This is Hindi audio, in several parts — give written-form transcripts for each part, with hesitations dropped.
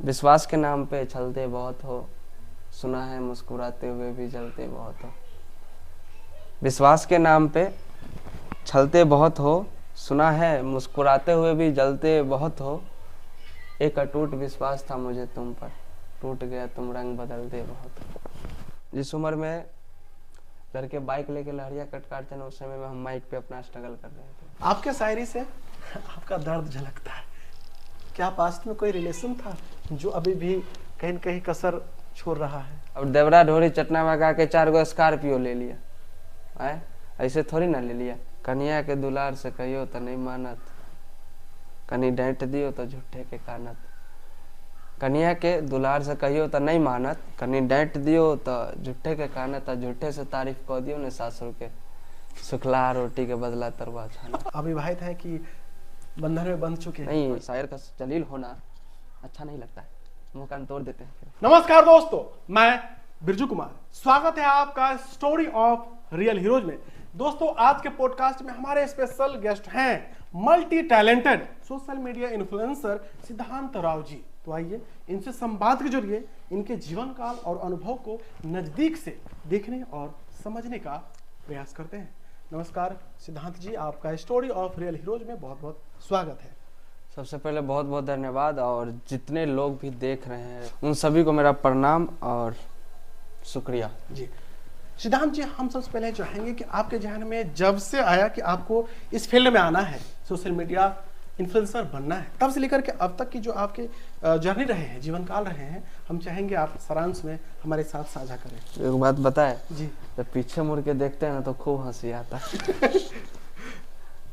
विश्वास के नाम पे छलते बहुत हो, सुना है मुस्कुराते हुए भी जलते बहुत हो। विश्वास के नाम पे छलते बहुत हो, सुना है मुस्कुराते हुए भी जलते बहुत हो। एक अटूट विश्वास था मुझे तुम पर, टूट गया तुम रंग बदलते बहुत हो। जिस उम्र में लड़के बाइक लेके लहरिया कट काटते हैं, उस समय में हम माइक पे अपना स्ट्रगल कर रहे थे। आपके शायरी से आपका दर्द झलकता है। क्या पास्ट में कोई रिलेशन था जो अभी भी कहीं न कहीं कसर छोड़ रहा है? अब देवरा ढोरी चटना लगा के 4 गो स्कॉर्पियो ले लिया, आए ऐसे थोड़ी ना ले लिया। कन्या के दुलार से कहियो तो नहीं मानत, कनी डांट दियो तो झूठे के कानत। कन्या के दुलार से कहियो तो नहीं मानत, कनी डांट दियो तो झूठे के कानत। झूठे से तारीफ कह दियो ने सासुर के, सुखला रोटी के बदला तरुआ छाना। अविवाहित है कि बंधन में बंध चुके हैं? नहीं, शायर का जलील होना अच्छा नहीं लगता है, मुंह कान तोड़ देते हैं। नमस्कार दोस्तों, मैं बिरजू कुमार, स्वागत है आपका स्टोरी ऑफ रियल हीरोज में। दोस्तों, आज के पॉडकास्ट में हमारे स्पेशल गेस्ट हैं multi talented social media influencer सिद्धांत राव जी। तो आइए इनसे संवाद के जरिए इनके जीवन काल और अनुभव को नजदीक से देखने और समझने का प्रयास करते हैं। नमस्कार सिद्धांत जी, आपका स्टोरी ऑफ रियल हीरोज में बहुत बहुत स्वागत है। सबसे पहले बहुत बहुत धन्यवाद, और जितने लोग भी देख रहे हैं उन सभी को मेरा प्रणाम और शुक्रिया जी। सिद्धांत जी, हम सबसे पहले चाहेंगे कि आपके जहन में जब से आया कि आपको इस फील्ड में आना है, सोशल मीडिया इन्फ्लुएंसर बनना है, तब से लेकर के अब तक की जो आपके जर्नी रहे हैं, जीवन काल रहे हैं, हम चाहेंगे आप सारांश में हमारे साथ साझा करें। एक बात बताए जी। जब पीछे मुड़ के देखते हैं ना तो खूब हंसी आता है।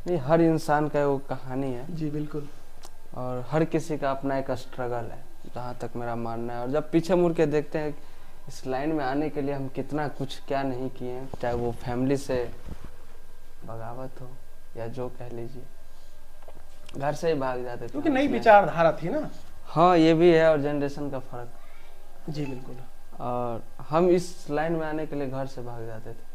नहीं, हर इंसान का वो कहानी है जी बिल्कुल, और हर किसी का अपना एक स्ट्रगल है, जहाँ तक मेरा मानना है। और जब पीछे मुड़ के देखते हैं इस लाइन में आने के लिए हम कितना कुछ क्या नहीं किए हैं, चाहे वो फैमिली से बगावत हो या जो कह लीजिए, घर से ही भाग जाते थे क्योंकि नई विचारधारा थी ना। हाँ, ये भी है, और जनरेशन का फर्क। जी बिल्कुल। और हम इस लाइन में आने के लिए घर से भाग जाते थे,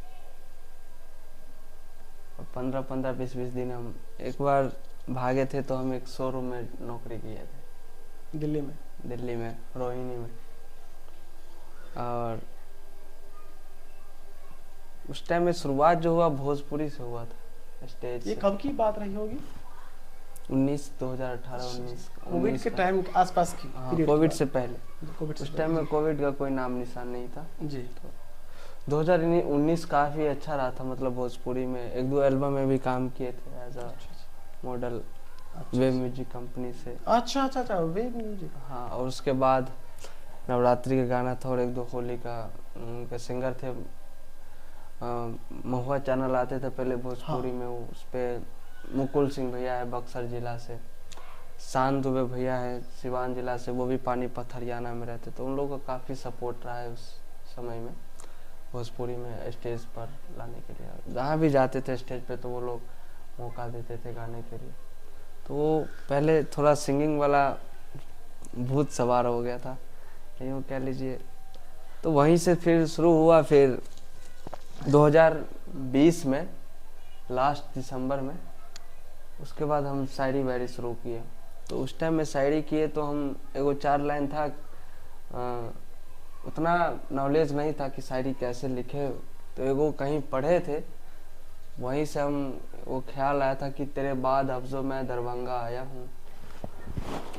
और 15-15, 20-20 दिन हम एक बार भागे थे तो हम एक शोरूम में नौकरी किए थे दिल्ली में रोहिणी में। और उस टाइम में शुरुआत जो हुआ भोजपुरी से हुआ था, स्टेज। ये कब की बात रही होगी? 2018-19 कोविड के टाइम के आसपास की? हाँ, कोविड से पहले। उस टाइम में कोविड का कोई नाम निशान नहीं था जी। तो 2019 काफी अच्छा रहा था, मतलब भोजपुरी में 1-2 एल्बम में भी काम किए थे as a model web music company से। अच्छा, वेब म्यूजिक। हाँ, और उसके बाद नवरात्रि का गाना था और 1-2 होली का। उनके सिंगर थे महुआ चैनल आते थे पहले भोजपुरी में, वो उस पर मुकुल सिंह भैया है बक्सर जिला से, शान दुबे भैया है सिवान जिला से, वो भी पानीपत हरियाणा में रहते, तो उन लोगों का काफ़ी सपोर्ट रहा है उस समय में भोजपुरी में स्टेज पर लाने के लिए। जहाँ भी जाते थे स्टेज पे तो वो लोग मौका देते थे गाने के लिए। तो वो पहले थोड़ा सिंगिंग वाला भूत सवार हो गया था, यूँ कह लीजिए। तो वहीं से फिर शुरू हुआ। फिर 2020 में लास्ट दिसंबर में, उसके बाद हम शायरी वायरी शुरू किए। तो उस टाइम में शायरी किए तो हम एगो 4 लाइन था, उतना नॉलेज नहीं था कि शायरी कैसे लिखे। तो एगो कहीं पढ़े थे, वहीं से हम वो ख्याल आया था कि तेरे बाद अब जो मैं दरभंगा आया हूँ।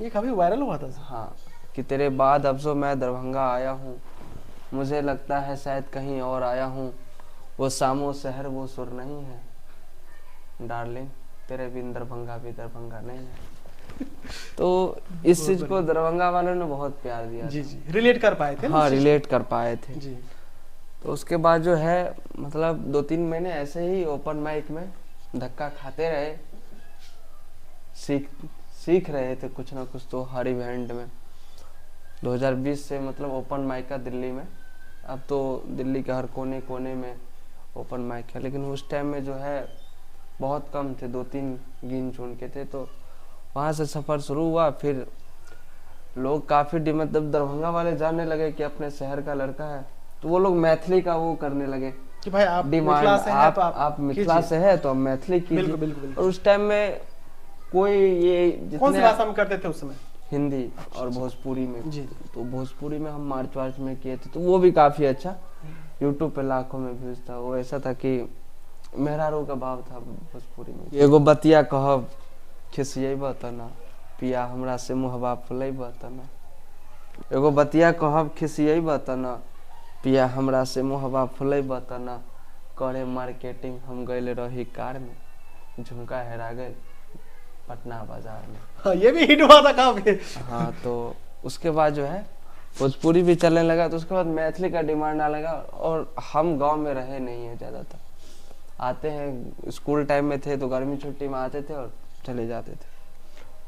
ये कभी वायरल हुआ था? हाँ, कि तेरे बाद अब जो मैं दरभंगा आया हूँ, मुझे लगता है शायद कहीं और आया हूँ। वो सामो शहर वो सुर नहीं है डार्लिंग, तेरे बिन दरभंगा भी दरभंगा नहीं है। तो इस चीज को दरभंगा वालों ने बहुत प्यार दिया। जी, रिलेट कर पाए थे। हाँ, रिलेट कर पाए थे जी। तो उसके बाद जो है, मतलब 2-3 महीने ऐसे ही ओपन माइक में धक्का खाते रहे, सीख रहे थे कुछ ना कुछ। तो हर इवेंट में 2020 से मतलब ओपन माइक का दिल्ली में, अब तो दिल्ली के हर कोने कोने में ओपन माइक है, लेकिन उस टाइम में जो है बहुत कम थे, 2-3 गिन चुन के थे। तो वहाँ से सफ़र शुरू हुआ। फिर लोग काफ़ी मतलब दरभंगा वाले जानने लगे कि अपने शहर का लड़का है, तो वो लोग मैथिली का वो करने लगे कि भाई आप डिमांड, मिथिला से हैं तो आप मिथिला से है तो आप मैथिली कीजिए। बिल्कुल। और उस टाइम में कोई ये कौन सी भाषा में करते थे उस समय? हिंदी और भोजपुरी में। जी। तो भोजपुरी में हम मार्च वार्च में किए थे, तो वो भी काफ़ी अच्छा, यूट्यूब पे लाखों में व्यूज था। वो ऐसा था कि मेहरारू का भाव था भोजपुरी में। एगो बतिया कहब खिसियब त ना, पिया हमरा से मुहबा फुलब त ना। एगो बतिया कहब खिसियब त ना, पिया हमरा से मुहबा फुलब त ना। करे मार्केटिंग हम गए रही कार में, झुमका हेरा गए पटना बाजार में। हाँ, ये भी हिट हुआ था काफी। हाँ, तो उसके बाद जो है भोजपुरी भी चलने लगा, तो उसके बाद मैथिली का डिमांड आने लगा। और हम गांव में रहे नहीं है ज़्यादातर, आते हैं स्कूल टाइम में थे तो गर्मी छुट्टी में आते थे और चले जाते थे।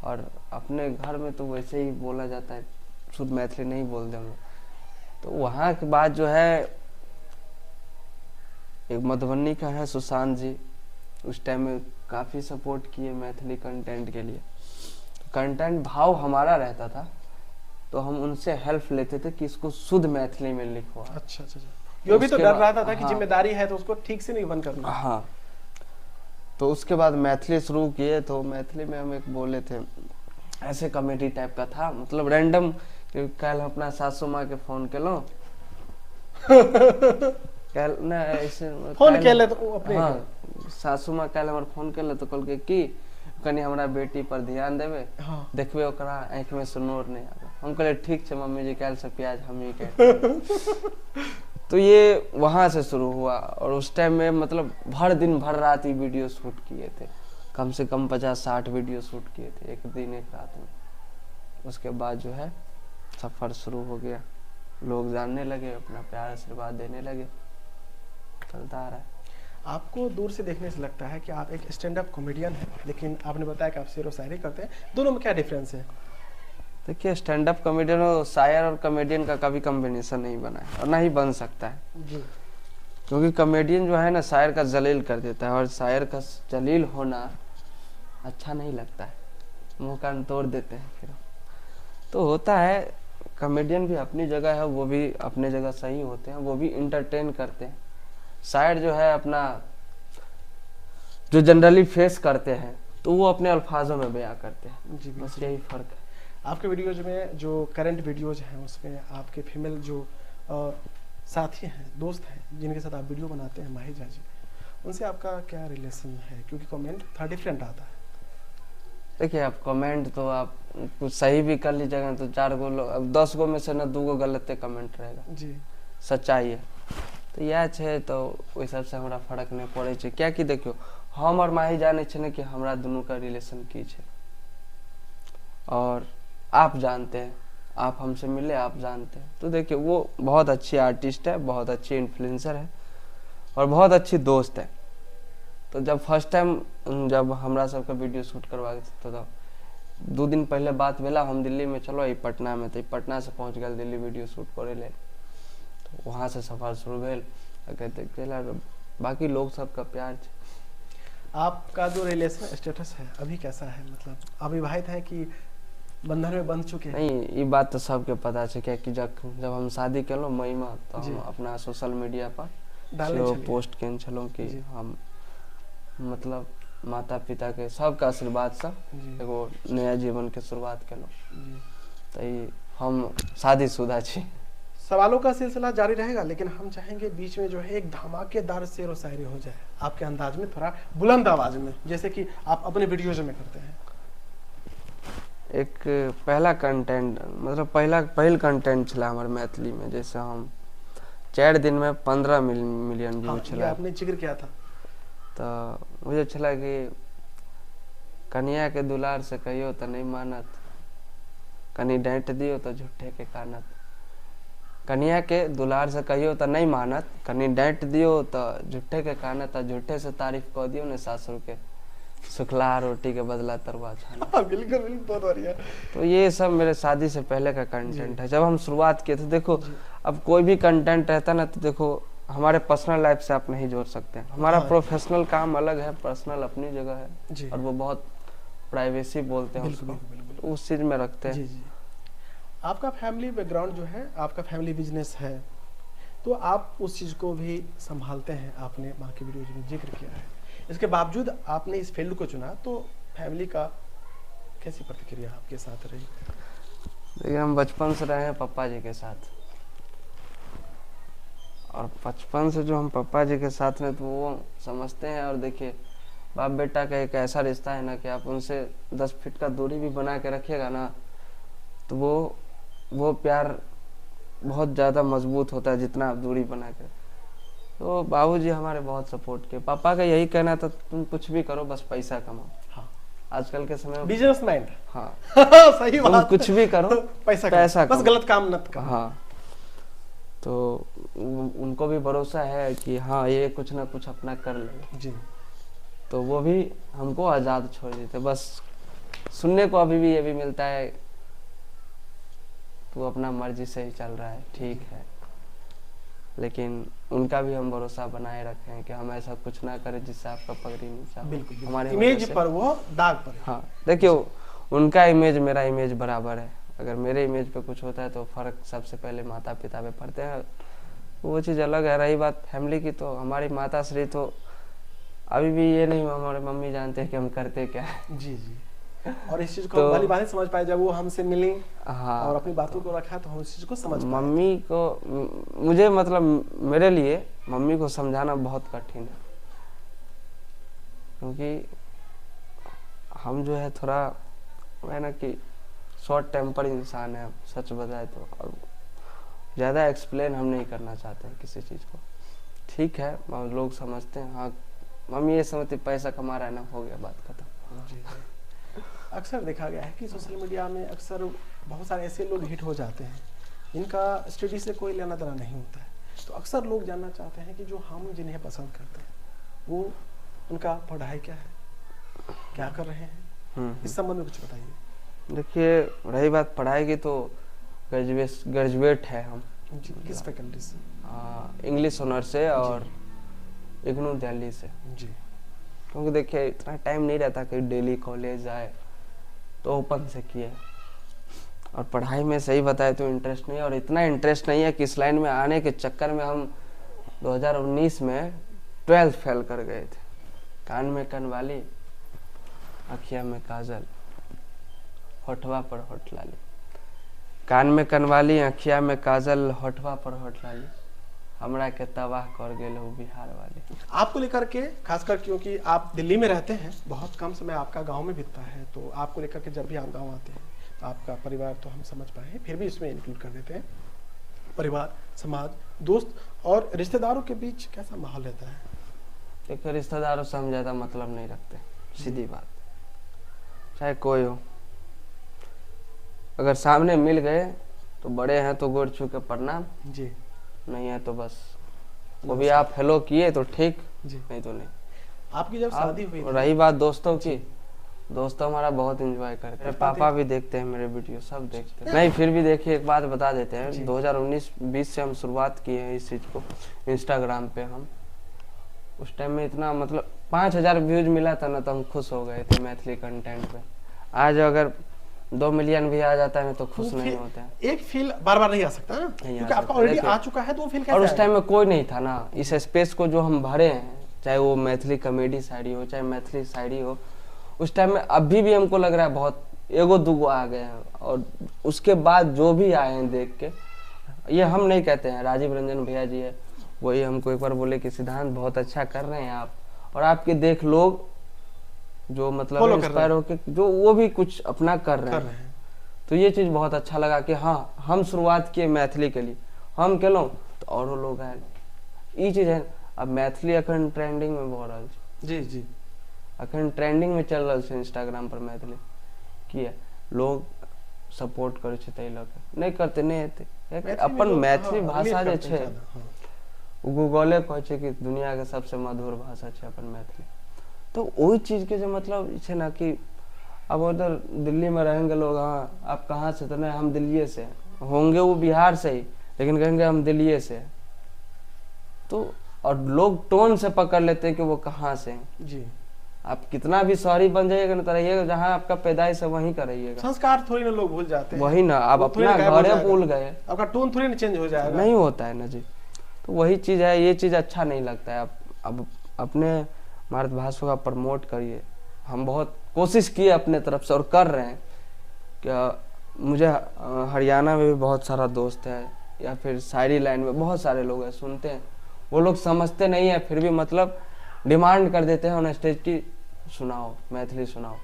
और अपने घर में तो वैसे ही बोला जाता है, शुद्ध मैथिली नहीं बोलते हम लोग। तो वहाँ के बाद जो है एक मधुबनी का है सुशांत जी, उस टाइम में काफ़ी सपोर्ट किए मैथिली कंटेंट के लिए। कंटेंट भाव हमारा रहता था, तो हम उनसे हेल्प लेते थे कि इसको शुद्ध मैथिली में लिखो। अच्छा अच्छा, ये भी तो डर रहता था कि हाँ, जिम्मेदारी है तो उसको ठीक से नहीं बंद करना। हाँ, तो उसके बाद मैथिली शुरू किए। तो मैथिली में हम एक बोले थे, ऐसे कॉमेडी टाइप का था, मतलब रैंडम। कल अपना सासू माँ के फोन के लो कल ना ऐसे फोन के ले तो अपने। हाँ, सासू माँ कल हमारे फोन के ले तो कल के की कनी हमारा बेटी पर ध्यान देवे। हाँ। देखबे ओकरा आँख में से नोर नहीं आवे। हम कहले ठीक है मम्मी जी, कल से प्याज हम ही के। तो ये वहाँ से शुरू हुआ। और उस टाइम में मतलब भर दिन भर रात ही वीडियो शूट किए थे, कम से कम 50-60 वीडियो शूट किए थे एक दिन एक रात में। उसके बाद जो है सफ़र शुरू हो गया, लोग जानने लगे, अपना प्यार आशीर्वाद देने लगे, चलता आ रहा है। आपको दूर से देखने से लगता है कि आप एक स्टैंड अप कॉमेडियन हैं, लेकिन आपने बताया कि आप शेर व शायरी करते हैं। दोनों में क्या डिफरेंस है? देखिए, स्टैंड अप कॉमेडियन और शायर और कॉमेडियन का कभी कॉम्बिनेशन नहीं बना है और ना ही बन सकता है। जी। क्योंकि कॉमेडियन जो है ना शायर का जलील कर देता है, और शायर का जलील होना अच्छा नहीं लगता है, मुँह कान तोड़ देते हैं फिर। तो होता है, कॉमेडियन भी अपनी जगह है, वो भी अपनी जगह सही होते हैं, वो भी इंटरटेन करते हैं। शायर जो है अपना जो जनरली फेस करते हैं तो वो अपने अल्फाजों में बयां करते हैं। जी, बस यही फर्क है। आपके वीडियोज में जो करंट वीडियोज हैं उसमें आपके फीमेल जो साथी हैं, दोस्त हैं, जिनके साथ आप वीडियो बनाते हैं, माहिजा जी, उनसे आपका क्या रिलेशन है? क्योंकि कमेंट थोड़ा डिफरेंट आता है। देखिए, आप कमेंट तो आप कुछ सही भी कर लीजिएगा तो 4 गो लोग, अब 10 गो में से ना 2 गो गलत कमेंट रहेगा। जी। सच्चाई है। तो यह है, तो ओहि सबसे हमरा फर्क नहीं पड़े छै। क्या कि देखियो, हम और माही जाने छे ना कि हमरा दोनों का रिलेशन की छे, और आप जानते हैं, आप हमसे मिले, आप जानते हैं। तो देखिए, वो बहुत अच्छी आर्टिस्ट है, बहुत अच्छी इन्फ्लुएंसर है और बहुत अच्छी दोस्त है। तो जब फर्स्ट टाइम जब हमरा सबके वीडियो शूट करवा तो 2 दिन पहले बात भेला, हम दिल्ली में चलो ई पटना में, तो पटना से पहुँच गए दिल्ली वीडियो शूट करे ले। तो वहाँ से सफर शुरू भेल। कहते बाकी लोग सबका प्यार है। आपका जो रिलेशन स्टेटस है अभी कैसा है? मतलब अविवाहित है कि बंधन में बंध चुके हैं? नहीं, ये बात तो सबके पता है। क्या कि जब हम शादी कलो मई में, तो जी। हम अपना सोशल मीडिया पर डालने छलिए। पोस्ट केने छलौं कि जी। हम मतलब माता पिता के सबका आशीर्वाद से जी। एगो नया जीवन के शुरुआत कलो। जी। तो ई हम शादीशुदा छी। सवालों का सिलसिला जारी रहेगा, लेकिन हम चाहेंगे बीच में जो है एक धमाकेदार शेर व शायरी हो जाए आपके अंदाज में, थोड़ा बुलंद आवाज में, जैसे कि आप अपने वीडियोज में करते हैं। एक पहला कंटेंट, मतलब पहिल कंटेंट छला हमारे मैथिली में, जैसे हम 4 दिन में 15 मिलियन व्यू हाँ, ये छला। आपने जिक्र किया था। तो मुझे छला कि कन्या के दुलार से कहियो तो नहीं मानत, कनी डांट दियो तो झूठे के कानत। कन्या के दुलार से कहियो तो नहीं मानत, कनी डांट दियो तो झूठे के कानत। और झूठे से तारीफ कह दियो ने सासुर के, सुखला रोटी के बदला तरुआ छाना। बिल्कुल बिल्कुल, बहुत बढ़िया। तो ये सब मेरे शादी से पहले का कंटेंट है। जब हम शुरुआत किए थे, देखो अब कोई भी कंटेंट रहता ना, तो देखो हमारे पर्सनल लाइफ से आप नहीं जोड़ सकते हैं। हमारा प्रोफेशनल काम अलग है, पर्सनल अपनी जगह है, जी। और वो बहुत प्राइवेसी बोलते हैं उसको, तो उस चीज में रखते हैं। जी जी। आपका फैमिली बैकग्राउंड जो है, आपका फैमिली बिजनेस है, तो आप उस चीज़ को भी संभालते हैं, आपने माँ की वीडियोज में जिक्र किया है। इसके बावजूद आपने इस फील्ड को चुना, तो फैमिली का कैसी प्रतिक्रिया आपके साथ रही? देखिए हम बचपन से रहे हैं पापा जी के साथ, और बचपन से जो हम पापा जी के साथ में तो वो समझते हैं। और देखिए बाप बेटा का एक ऐसा रिश्ता है ना कि आप उनसे 10 फीट का दूरी भी बना के रखिएगा ना, तो वो प्यार बहुत ज़्यादा मजबूत होता है जितना आप दूरी बना के। तो बाबूजी हमारे बहुत सपोर्ट किए। पापा का यही कहना था तुम कुछ भी करो बस पैसा कमाओ। हाँ, आजकल के समय में बिजनेसमैन। हाँ सही तुम बात। कुछ भी करो पैसा पैसा बस कमाओ। गलत काम मत करो। हाँ, तो उनको भी भरोसा है कि हाँ ये कुछ ना कुछ अपना कर लेगा। जी। तो वो भी हमको आज़ाद छोड़ देते। बस सुनने को अभी भी ये भी मिलता है तू अपना मर्जी से ही चल रहा है, ठीक है, लेकिन उनका भी हम भरोसा बनाए रखे हैं कि हम ऐसा कुछ ना करें जिससे आपका पगड़ी नीचा हो। बिल्कुल, हमारी इमेज वजह से। पर वो दाग पड़े। हाँ देखिए उनका इमेज मेरा इमेज बराबर है। अगर मेरे इमेज पे कुछ होता है तो फर्क सबसे पहले माता पिता पे पड़ते हैं, वो चीज़ अलग है। रही बात फैमिली की, तो हमारी माता श्री तो अभी भी ये नहीं हमारे मम्मी जानते हैं कि हम करते क्या है। जी जी। और इस चीज को तो- भली बात समझ पाए जब वो हमसे मिली हाँ, और अपनी बातों को रखा, तो हम इस चीज को समझ पाए। मम्मी को मुझे मतलब मेरे लिए मम्मी को समझाना बहुत कठिन है, क्योंकि हम जो है थोड़ा है ना कि शॉर्ट टेम्पर इंसान है, सच बताए तो। और ज़्यादा एक्सप्लेन हम नहीं करना चाहते हैं किसी चीज़ को। ठीक है लोग समझते हैं, हाँ मम्मी ये समझती पैसा कमा रहा है ना, हो गया बात खत्म। जी जी। अक्सर देखा गया है कि सोशल मीडिया में अक्सर बहुत सारे ऐसे लोग हिट हो जाते हैं जिनका स्टडी से कोई लेना देना नहीं होता है। तो अक्सर लोग जानना चाहते हैं कि जो हम जिन्हें पसंद करते हैं वो उनका पढ़ाई क्या है, क्या कर रहे हैं, इस संबंध में कुछ बताइए। देखिए रही बात पढ़ाई की, तो ग्रेजुएट है हम। जी, किस फैकल्टी से? इंग्लिश ऑनर से और इग्नू दिल्ली से। जी। क्योंकि देखिए इतना टाइम नहीं रहता कि डेली कॉलेज जाए, तो ओपन से किए। और पढ़ाई में सही बताए तो इंटरेस्ट नहीं है, और इतना इंटरेस्ट नहीं है कि इस लाइन में आने के चक्कर में हम 2019 में 12th फेल कर गए थे। कान में कनवाली, अखिया में काजल, होठवा पर होठ लाली। कान में कनवाली, अखिया में काजल, होठवा पर होठ लाली, हमरा के तबाह कर गेल हो बिहार वाली। आपको लेकर के खासकर क्योंकि आप दिल्ली में रहते हैं, बहुत कम समय आपका गांव में बीतता है, तो आपको लेकर के जब भी आप गांव आते हैं तो आपका परिवार तो हम समझ पाए हैं, फिर भी इसमें इंक्लूड कर देते हैं। परिवार, समाज, दोस्त और रिश्तेदारों के बीच कैसा माहौल रहता है? देखिए रिश्तेदारों से हम ज़्यादा मतलब नहीं रखते, सीधी बात। चाहे कोई हो, अगर सामने मिल गए तो बड़े हैं तो गोड़ छू के प्रणाम, जी नहीं है तो बस वो भी आप हेलो किए तो ठीक, जी। नहीं तो नहीं। आपकी जब शादी हुई थी, रही बात दोस्तों की, दोस्त हमारा बहुत एंजॉय करते हैं। करते पापा भी देखते हैं मेरे वीडियो, सब देखते हैं। नहीं फिर भी देखिए एक बात बता देते हैं, 2019-20 से हम शुरुआत किए हैं इस चीज़ को इंस्टाग्राम पे। हम उस टाइम में इतना मतलब 5000 व्यूज मिला था ना, तो हम खुश हो गए थे मैथिली कंटेंट पे। आज अगर 2 मिलियन भी आ जाता है ना तो खुश नहीं होते हैं। एक फील बार बार नहीं आ सकता ना, क्योंकि आपका ऑलरेडी आ चुका है, तो वो फील कैसे और उस आएगा? टाइम में कोई नहीं था ना, इस स्पेस को जो हम भरे हैं, चाहे वो मैथिली कॉमेडी शायरी हो, चाहे मैथिली शायरी हो, उस टाइम में अभी भी हमको लग रहा है बहुत एगो दूगो आ गए हैं। और उसके बाद जो भी आए हैं देख के, ये हम नहीं कहते हैं, राजीव रंजन भैया जी है, वही हमको एक बार बोले कि सिद्धांत बहुत अच्छा कर रहे हैं आप, और आपके देख लोग जो मतलब इंस्पायर होके जो वो भी कुछ अपना कर रहे हैं। तो ये चीज़ बहुत अच्छा लगा कि हाँ हम शुरुआत किए मैथिली के लिए, हम केलों तो और लोग आए। ये चीज़ है। अब मैथिली अखन ट्रेंडिंग में भऽ रहल छै। जी जी। अखन ट्रेंडिंग में चल रहल छै इंस्टाग्राम पर मैथिली, किया लोग सपोर्ट करे छै, ताहि लऽ के नहि करते नहि हेतै। अपन मैथिली भाषा जे छै वो गूगले कहै छै कि दुनिया के सबसे मधुर भाषा छै अपन मैथिली। तो वही चीज के जो मतलब छै ना कि अब उधर दिल्ली में रहेंगे लोग, हाँ आप कहाँ से, तो नहीं हम दिल्ली से होंगे, वो बिहार से ही, लेकिन कहेंगे हम दिल्ली से। तो और लोग टोन से पकड़ लेते हैं कि वो कहाँ से हैं। जी। आप कितना भी शहरी बन जाइएगा ना, तो रहिएगा जहाँ आपका पैदाइश है वहीं का रहिएगा। संस्कार थोड़ी ना लोग भूल जाते हैं, वही ना, आप अपना घरे भूल गए, आपका टोन थोड़ी ना चेंज हो जाएगा। नहीं होता है ना जी। तो वही चीज है, ये चीज अच्छा नहीं लगता है। आप अब अपने मातृभाषा का प्रमोट करिए। हम बहुत कोशिश किए अपने तरफ से और कर रहे हैं, क्या मुझे हरियाणा में भी बहुत सारा दोस्त है, या फिर शायरी लाइन में बहुत सारे लोग हैं सुनते हैं, वो लोग समझते नहीं है फिर भी मतलब डिमांड कर देते हैं ऑन स्टेज की सुनाओ मैथिली सुनाओ।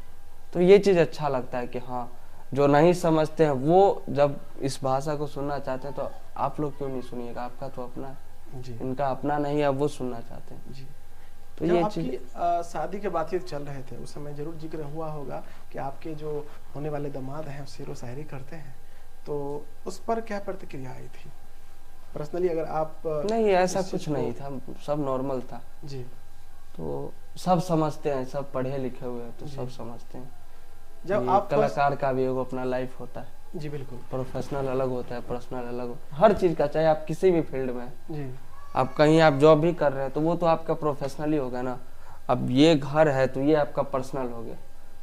तो ये चीज़ अच्छा लगता है कि हाँ जो नहीं समझते हैं वो जब इस भाषा को सुनना चाहते हैं तो आप लोग क्यों नहीं सुनिएगा, आपका तो अपना है, जी इनका अपना नहीं है, वो सुनना चाहते हैं। जी। तो जब ये आपकी चीज़ शादी के बातचीत चल रहे थे उस समय जरूर जिक्र हुआ होगा कि आपके जो होने वाले दामाद हैं शेर व शायरी करते हैं, तो उस पर क्या प्रतिक्रिया आई थी पर्सनली? अगर आप नहीं ऐसा इस चीज़ कुछ नहीं था, सब नॉर्मल था। जी तो सब समझते हैं, सब पढ़े लिखे हुए हैं तो जी। सब समझते हैं। जब ये आप कलाकार का भी एगो अपना लाइफ होता है, जी बिल्कुल प्रोफेशनल अलग होता है, पर्सनल अलग होता है, हर चीज़ का, चाहे आप किसी भी फील्ड में हैं। जी आप कहीं आप जॉब भी कर रहे हैं तो वो तो आपका प्रोफेशनल ही होगा ना। अब ये घर है तो ये आपका पर्सनल हो गया,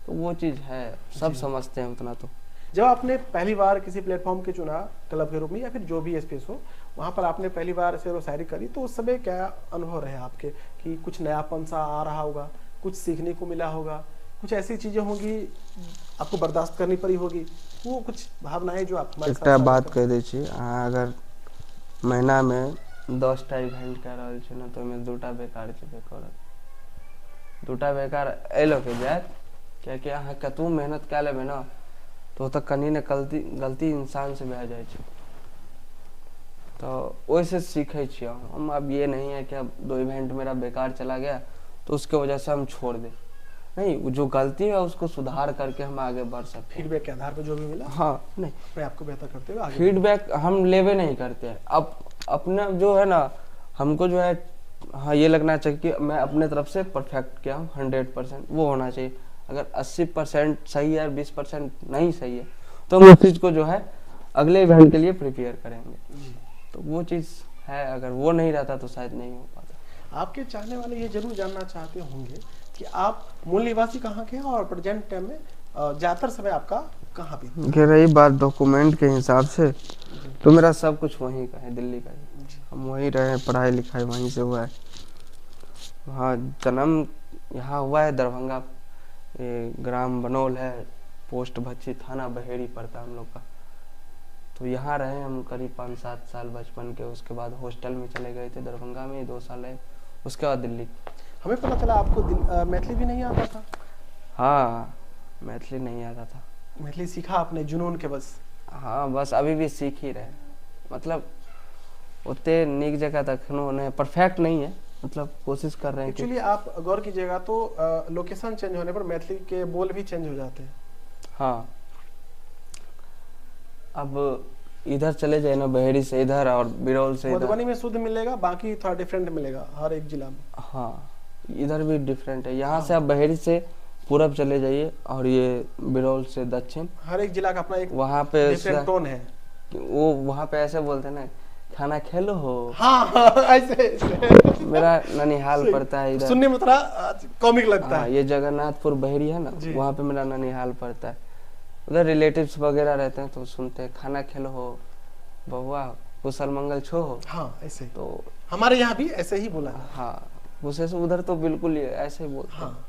तो वो चीज़ है, सब जी। समझते हैं उतना तो। जब आपने पहली बार किसी प्लेटफॉर्म के चुना क्लब के रूप में या फिर जो भी स्पेस हो, वहाँ पर आपने पहली बार शेर व शायरी करी, तो उस समय क्या अनुभव रहे आपके कि कुछ नयापन सा आ रहा होगा, कुछ सीखने को मिला होगा, कुछ ऐसी चीज़ें होंगी आपको बर्दाश्त करनी पड़ी होगी, वो कुछ भावनाएं जो आप हमारे साथ एकटा साझा बात करें? कह दै छी, अहाँ अगर महीना में 10टा इवेंट कऽ रहल छी ने तो ओहिमे 2टा बेकार जेबे करत। 2टा बेकार एहि लऽ के जायत कियाकि अहाँ कतबो मेहनत कए लेबै ने तो ओतऽ कनी ने गलती इंसान से भए जाइ छै, तो ओहिसे सीखे छी हम। अब ये नहीं है कि अब 2 इवेंट मेरा बेकार चला गया तो उसके वजह से हम छोड़ दें, नहीं, वो जो गलती है उसको सुधार करके हम आगे बढ़ सकते हैं। फीडबैक के आधार पर जो भी मिला हाँ नहीं, अपने आपको बेहतर करते हुए आगे फीडबैक हम लेवे नहीं करते हैं। अब अपना जो है ना, हमको जो है हाँ ये लगना चाहिए कि मैं अपने तरफ से परफेक्ट किया हूँ 100%, वो होना चाहिए। अगर 80% सही है और 20% नहीं सही है तो हम उस चीज़ को जो है अगले इवेंट के लिए प्रिपेयर करेंगे। जी। तो वो चीज़ है, अगर वो नहीं रहता तो शायद नहीं हो पाता। आपके चाहने वाले ये जरूर जानना चाहते होंगे कि आप मूल निवासी कहाँ के हैं और प्रेजेंट टाइम में ज़्यादातर समय आपका कहाँ पे? कि रही बात डॉक्यूमेंट के हिसाब से तो मेरा सब कुछ वहीं का है, दिल्ली का ही। हम वहीं रहे हैं, पढ़ाई लिखाई वहीं से हुआ है। हाँ, जन्म यहाँ हुआ है दरभंगा, ये ग्राम बनौल है, पोस्ट भच्ची, थाना बहेड़ी पड़ता है हम लोग का। तो यहाँ रहे हम करीब 5-7 साल बचपन के। उसके बाद हॉस्टल में चले गए थे दरभंगा में 2 साल रहे, उसके बाद दिल्ली। हमें पता चला आपको मैथिली भी नहीं आता था। हाँ, मैथिली नहीं आता था। मैथिली सीखा आपने जुनून के बस? हाँ, बस अभी भी सीख ही रहे, मतलब उतने नीक जगह तखनो नहीं, परफेक्ट नहीं है, मतलब कोशिश कर रहे हैं कि एक्चुअली आप गौर कीजिएगा तो लोकेशन चेंज होने पर मैथिली के बोल भी चेंज हो जाते हैं। हाँ, अब इधर चले जाए ना बहेड़ी से इधर और बिरौल से इधर। मधुबनी में शुद्ध मिलेगा, बाकी थोड़ा डिफरेंट मिलेगा हर एक जिला में। हाँ, इधर भी डिफरेंट है। यहाँ से आप बहेड़ी से पूरब चले जाइए और ये बिरौल से दक्षिण, हर एक जिला का अपना एक वहाँ पे डिफरेंट टोन है। वो वहाँ पे ऐसे बोलते हैं ना, खाना खेलो हो। हाँ, हाँ ऐसे मेरा ननिहाल पड़ता है इधर, सुनने में थोड़ा कॉमिक लगता हाँ, है। ये जगन्नाथपुर बहेड़ी है ना, वहाँ पे मेरा ननिहाल पड़ता है। उधर रिलेटिव्स वगैरह रहते हैं तो सुनते हैं खाना खेलो हो, बहुआ कुशल मंगल छो हो। हाँ ऐसे तो हमारे यहाँ भी ऐसे ही बोला है। हाँ, उसे से उधर तो बिल्कुल ही ऐसे ही बोलते हैं। हाँ,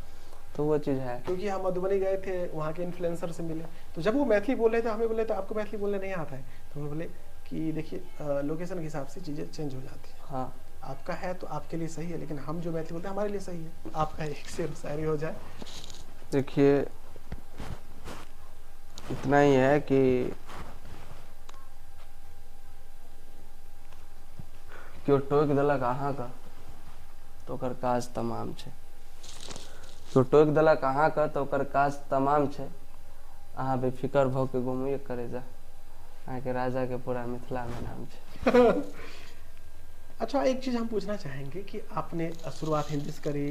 तो वो चीज़ है। क्योंकि हम मधुबनी गए थे, वहाँ के इन्फ्लुएंसर से मिले, तो जब वो मैथिली बोल रहे थे हमें बोले तो आपको मैथिली बोलने नहीं आता है, तो हमें बोले कि देखिए लोकेशन के हिसाब से चीज़ें चेंज हो जाती है। हाँ, आपका है तो आपके लिए सही है, लेकिन हम जो मैथिली बोलते हैं हमारे लिए सही है। आपका एक शेर शायरी हो जाए। देखिए इतना ही है कि क्यों टोक देलक अहाँ का तो ओकर काज तमाम छै। क्यों टोक देलक अहाँ का तो ओकर काज तमाम छै। अहाँ बेफिकर भऽ के घुमिए करे जा, अहाँ के राजा के पूरा मिथिला में नाम छै। अच्छा, एक चीज़ हम पूछना चाहेंगे कि आपने शुरुआत हिंदी से करी,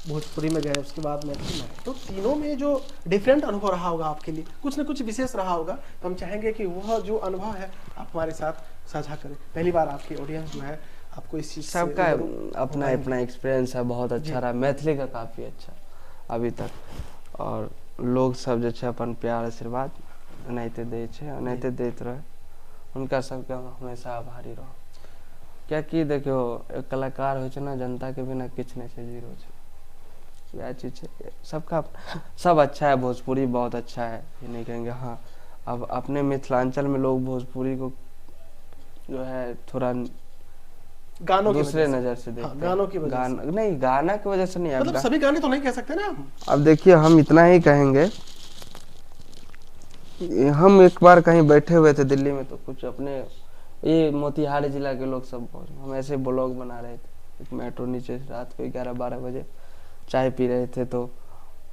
भोजपुरी में गए, उसके बाद मैथिली में, तो तीनों में जो डिफरेंट अनुभव रहा होगा आपके लिए, कुछ न कुछ विशेष रहा होगा, तो हम चाहेंगे कि वह जो अनुभव है आप हमारे साथ साझा करें। पहली बार आपकी ऑडियंस जो है आपको इस चीज़ सबका अपना अपना एक्सपीरियंस है, बहुत अच्छा रहा। मैथिली का काफ़ी अच्छा अभी तक, और लोग सब जो है अपन प्यार आशीर्वाद एनाहिते दै छै, एनाहिते दैत रहे, हुनका सबके हम हमेशा आभारी रहब। कियाकि देखियो एक कलाकार हो ना, जनता के बिना किछ नहीं छै, जीरो छै, वह चीज़ है। सबका सब अच्छा है, भोजपुरी बहुत अच्छा है, ये नहीं कहेंगे। हाँ, अब अपने मिथिलांचल में लोग भोजपुरी को जो है थोड़ा गानों की दूसरे वजह से। नज़र से देखते हाँ, हैं। गानों की वजह से। नहीं, गाना की वजह से नहीं। मतलब सभी गाने तो नहीं कह सकते ना हम। अब देखिए, हम इतना ही कहेंगे, हम एक बार कहीं बैठे हुए थे दिल्ली में, तो कुछ अपने ये मोतिहारी जिला के लोग सब हम ऐसे ब्लॉग बना रहे थे, एक मेट्रो नीचे रात को 11-12 बजे चाय पी रहे थे, तो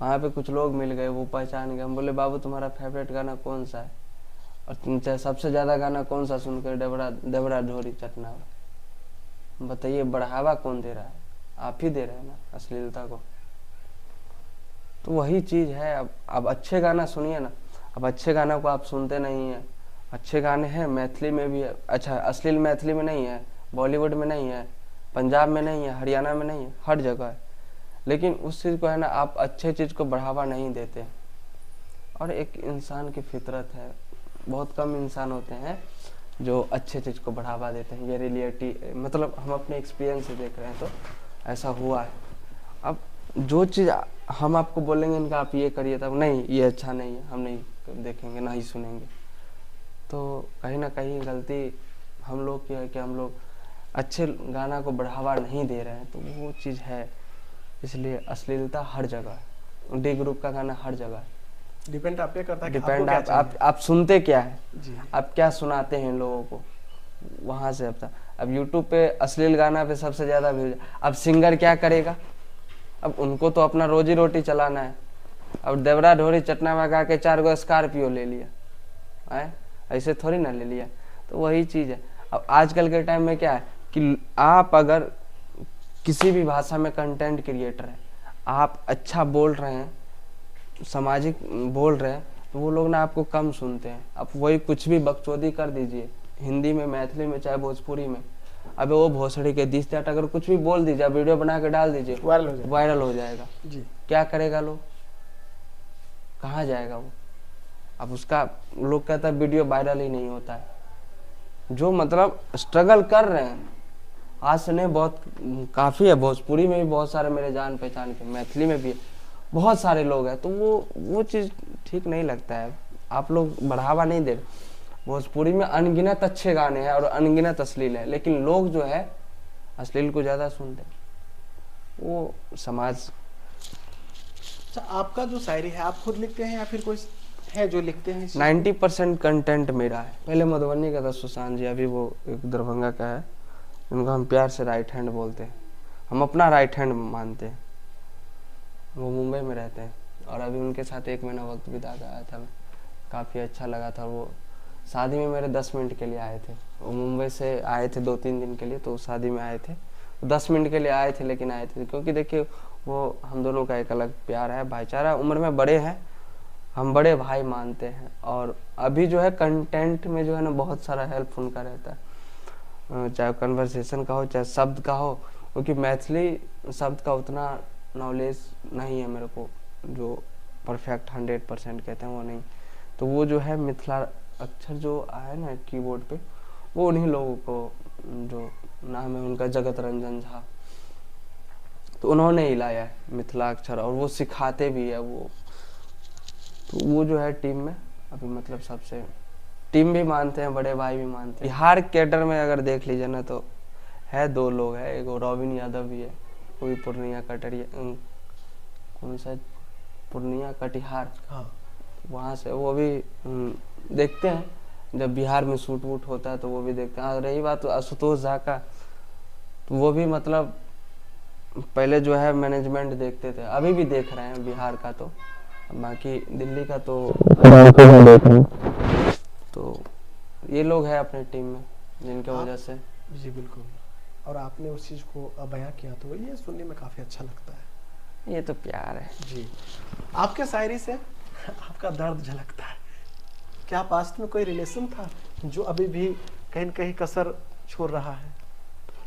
वहाँ पे कुछ लोग मिल गए, वो पहचान गए। हम बोले, बाबू तुम्हारा फेवरेट गाना कौन सा है, और तुम सबसे ज़्यादा गाना कौन सा सुनकर डबरा ढोरी चटना, बताइए बढ़ावा कौन दे रहा है? आप ही दे रहे हैं ना अश्लीलता को। तो वही चीज़ है। अब अच्छे गाना सुनिए ना। अब अच्छे गाना को आप सुनते नहीं हैं। अच्छे गाने हैं, मैथिली में भी है, अच्छा अश्लील मैथिली में नहीं है, बॉलीवुड में नहीं है, पंजाब में नहीं है, हरियाणा में नहीं है, हर जगह है। लेकिन उस चीज़ को है ना, आप अच्छे चीज़ को बढ़ावा नहीं देते। और एक इंसान की फितरत है, बहुत कम इंसान होते हैं जो अच्छे चीज़ को बढ़ावा देते हैं। ये रियलिटी, मतलब हम अपने एक्सपीरियंस से देख रहे हैं, तो ऐसा हुआ है। अब जो चीज़ हम आपको बोलेंगे इनका आप ये करिए, तब नहीं, ये अच्छा नहीं है, हम नहीं देखेंगे, ना ही सुनेंगे। तो कहीं ना कहीं गलती हम लोग की है कि हम लोग अच्छे गाना को बढ़ावा नहीं दे रहे हैं, तो वो चीज़ है। इसलिए अश्लीलता हर जगह है, डी ग्रुप का गाना हर जगह है। डिपेंड आप पे करता है कि डिपेंड आपको क्या आप सुनते क्या है जी। आप क्या सुनाते हैं लोगों को, वहाँ से अब यूट्यूब पे अश्लील गाना पे सबसे ज़्यादा व्यूज। अब सिंगर क्या करेगा? अब उनको तो अपना रोजी रोटी चलाना है। अब देवरा ढोरी चटना में गा के 4 गो स्कॉर्पियो ले लिया है, ऐसे थोड़ी ना ले लिया। तो वही चीज़ है। अब आजकल के टाइम में क्या है कि आप अगर किसी भी भाषा में कंटेंट क्रिएटर है, आप अच्छा बोल रहे हैं, सामाजिक बोल रहे हैं, तो वो लोग ना आपको कम सुनते हैं। अब वही कुछ भी बकचोदी कर दीजिए, हिंदी में, मैथिली में, चाहे भोजपुरी में, अबे वो भोसड़ी के दिस दैट अगर कुछ भी बोल दीजिए, वीडियो बना के डाल दीजिए, वायरल हो जाएगा जी। क्या करेगा लोग? कहाँ जाएगा वो? अब उसका लोग कहता है वीडियो वायरल ही नहीं होता है। जो मतलब स्ट्रगल कर रहे हैं, आज से नहीं, बहुत काफ़ी है। भोजपुरी में भी बहुत सारे मेरे जान पहचान के, मैथिली में भी बहुत सारे लोग हैं। तो वो चीज़ ठीक नहीं लगता है। आप लोग बढ़ावा नहीं दे रहे। भोजपुरी में अनगिनत अच्छे गाने हैं और अनगिनत अश्लील है, लेकिन लोग जो है अश्लील को ज़्यादा सुनते हैं। वो समाज। अच्छा, आपका जो शायरी है आप खुद लिखते हैं या फिर कोई है जो लिखते हैं? 90% कंटेंट मेरा है। पहले मधुबनी का था सुशांत जी, अभी वो एक दरभंगा का है, उनको हम प्यार से राइट हैंड बोलते हैं। हम अपना राइट हैंड मानते हैं। वो मुंबई में रहते हैं और अभी उनके साथ 1 महीना वक्त बिता कर आया था। काफ़ी अच्छा लगा था। वो शादी में मेरे 10 मिनट के लिए आए थे। वो मुंबई से आए थे 2-3 दिन के लिए, तो शादी में आए थे। 10 मिनट के लिए आए थे, लेकिन आए थे क्योंकि देखिए वो हम दोनों का एक अलग प्यार है, भाईचारा। उम्र में बड़े हैं, हम बड़े भाई मानते हैं। और अभी जो है कंटेंट में जो है ना, बहुत सारा हेल्प उनका रहता है, चाहे कन्वर्सेशन का हो, चाहे शब्द का हो, क्योंकि मैथिली शब्द का उतना नॉलेज नहीं है मेरे को, जो परफेक्ट 100% कहते हैं वो नहीं। तो वो जो है मिथिला अक्षर जो आया ना कीबोर्ड पे, वो उन्हीं लोगों को, जो नाम है उनका जगत रंजन झा, तो उन्होंने ही लाया है मिथिला अक्षर, और वो सिखाते भी है वो। तो वो जो है टीम में अभी मतलब सबसे टीम भी मानते हैं, बड़े भाई भी मानते हैं। बिहार कैडर में अगर देख लीजिए ना, तो है 2 लोग हैं। एक रॉबिन यादव भी है, वो भी पूर्णिया कटरिया, कौन सा पूर्णिया कटिहार, हाँ। वहाँ से। वो भी देखते हैं जब बिहार में शूट वूट होता है, तो वो भी देखते हैं। रही बात आशुतोष झा का, तो वो भी मतलब पहले जो है मैनेजमेंट देखते थे, अभी भी देख रहे हैं बिहार का, तो बाकी दिल्ली का तो देख रहे हैं। तो ये लोग हैं अपनी टीम में, जिनके वजह से। जी बिल्कुल। और आपने उस चीज़ को बयां किया, तो ये सुनने में काफ़ी अच्छा लगता है। ये तो प्यार है जी। आपके शायरी से आपका दर्द झलकता है। क्या पास्ट में कोई रिलेशन था जो अभी भी कहीं न कहीं कसर छोड़ रहा है,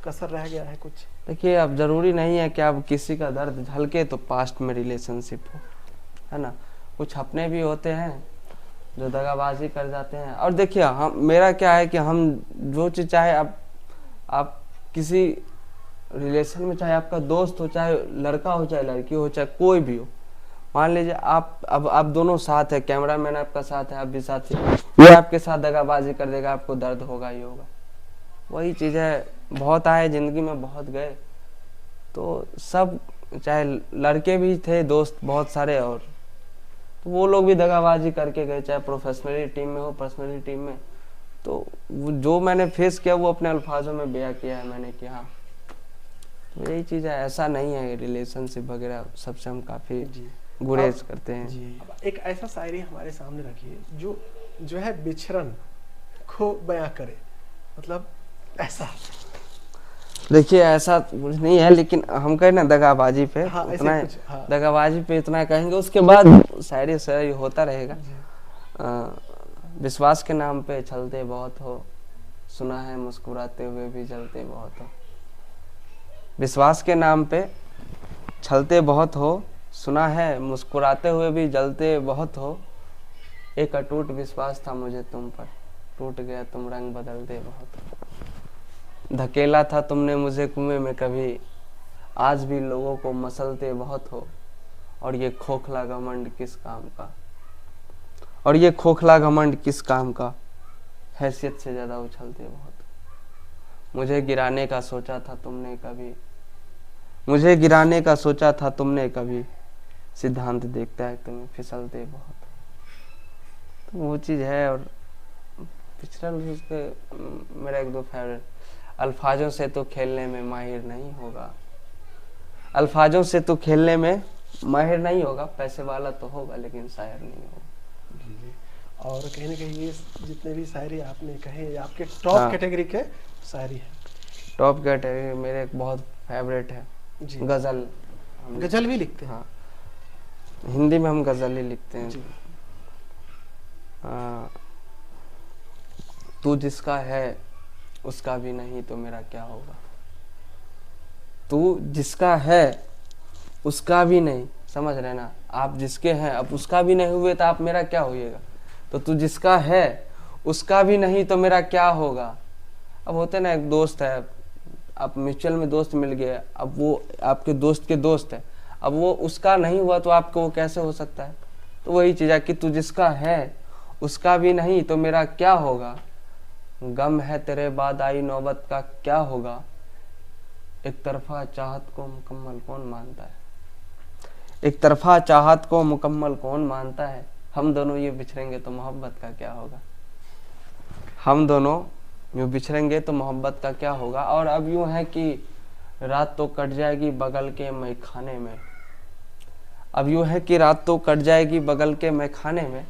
कसर रह गया है कुछ? देखिए, अब जरूरी नहीं है कि अब किसी का दर्द झलके तो पास्ट में रिलेशनशिप हो, है ना। कुछ अपने भी होते हैं जो दगाबाजी कर जाते हैं। और देखिए, हम, मेरा क्या है कि हम जो चीज़ चाहे, आप किसी रिलेशन में, चाहे आपका दोस्त हो, चाहे लड़का हो, चाहे लड़की हो, चाहे कोई भी हो, मान लीजिए आप अब आप दोनों साथ है, कैमरामैन आपका साथ है, आप भी साथ है, ये आपके साथ दगाबाजी कर देगा, आपको दर्द होगा ही होगा। वही चीज़ है, बहुत आए जिंदगी में, बहुत गए। तो सब, चाहे लड़के भी थे दोस्त बहुत सारे, और तो वो लोग भी दगाबाजी करके गए, चाहे प्रोफेशनली टीम में हो, पर्सनली टीम में। तो जो मैंने फेस किया वो अपने अल्फाजों में बयां किया है मैंने कि हाँ, तो यही चीज़ है। ऐसा नहीं है रिलेशनशिप वगैरह सबसे हम काफ़ी गुरेज करते हैं जी। एक ऐसा शायरी हमारे सामने रखिए जो है बिछड़न को बयां करे, मतलब ऐसा। देखिए ऐसा कुछ नहीं है, लेकिन हम कहें ना दगाबाजी पे, हाँ, उतना कुछ, हाँ। दगाबाजी पे इतना कहेंगे, उसके बाद शायरी होता रहेगा। विश्वास के नाम पे छलते बहुत हो, सुना है मुस्कुराते हुए भी जलते बहुत हो। विश्वास के नाम पे छलते बहुत हो, सुना है मुस्कुराते हुए भी जलते बहुत हो। एक अटूट विश्वास था मुझे तुम पर, टूट गया तुम रंग बदलते बहुत हो। धकेला था तुमने मुझे कुएं में कभी, आज भी लोगों को मसलते बहुत हो। और ये खोखला घमंड किस काम का, और ये खोखला घमंड किस काम का, हैसियत से ज्यादा उछलते बहुत। मुझे गिराने का सोचा था तुमने कभी, मुझे गिराने का सोचा था तुमने कभी, सिद्धांत देखता है तुम्हें फिसलते बहुत। तो वो चीज़ है। और पिछड़ा उसके मेरा एक दो फेवरेट, अल्फाजों से तो खेलने में माहिर नहीं होगा, अल्फाजों से तो खेलने में माहिर नहीं होगा, पैसे वाला तो होगा लेकिन शायर नहीं होगा। जी। और कहीं ना कहीं ये जितने भी शायरी आपने कहे, ये आपके टॉप कैटेगरी के शायरी है। टॉप कैटेगरी मेरे एक बहुत फेवरेट है जी। गजल। गजल भी लिखते हैं? हाँ, हिंदी में हम गजल ही लिखते हैं। जी। तू जिसका है उसका भी नहीं तो मेरा क्या होगा, तू जिसका है उसका भी नहीं, समझ रहे ना आप, जिसके हैं अब उसका भी नहीं हुए तो आप मेरा क्या होइएगा। तो तू जिसका है उसका भी नहीं तो मेरा क्या होगा। अब होते ना, एक दोस्त है, आप म्यूचुअल में दोस्त मिल गए, अब वो आपके दोस्त के दोस्त है, अब वो उसका नहीं हुआ तो आपको वो कैसे हो सकता है। तो वही चीज़ है कि तू जिसका है उसका भी नहीं तो मेरा क्या होगा, गम है तेरे बाद आई नौबत का क्या होगा। एक तरफा चाहत को मुकम्मल कौन मानता है, एक तरफा चाहत को मुकम्मल कौन मानता है। हम दोनों ये बिछड़ेंगे तो मोहब्बत का क्या होगा, हम दोनों यूँ बिछड़ेंगे तो मोहब्बत का क्या होगा। और अब यूँ है कि रात तो कट जाएगी बगल के मैखाने में, अब यूँ है कि रात तो कट जाएगी बगल के मैखाने में,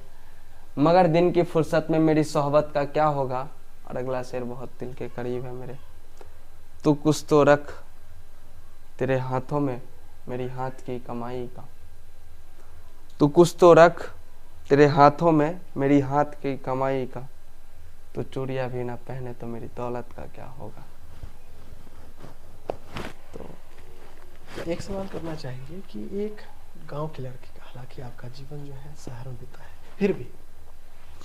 मगर दिन की फुर्सत में मेरी सोहबत का क्या होगा। और अगला शेर बहुत दिल के करीब है मेरे, तू कुछ तो रख तेरे हाथों में मेरी हाथ की कमाई का, तू कुछ तो रख तेरे हाथों में मेरी हाथ की कमाई का, तो चूड़ियाँ भी ना पहने तो मेरी दौलत का क्या होगा। तो एक सवाल करना चाहिए कि एक गांव के लड़के का, हालांकि आपका जीवन जो है शहर में बीता है, फिर भी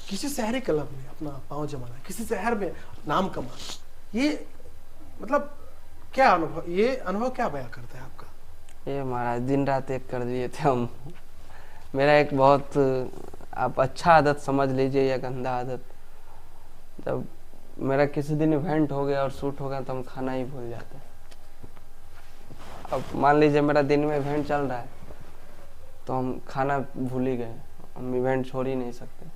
किसी शहरी क्लब में अपना पांव जमाना, किसी शहर में नाम कमाना, ये मतलब क्या अनुभव, ये अनुभव क्या बयां करता है आपका? ये महाराज दिन रात एक कर दिए थे हम। मेरा एक बहुत, आप अच्छा आदत समझ लीजिए या गंदा आदत, जब मेरा किसी दिन इवेंट हो गया और शूट हो गया तो हम खाना ही भूल जाते हैं। अब मान लीजिए मेरा दिन में इवेंट चल रहा है तो हम खाना भूल ही गए, हम इवेंट छोड़ ही नहीं सकते।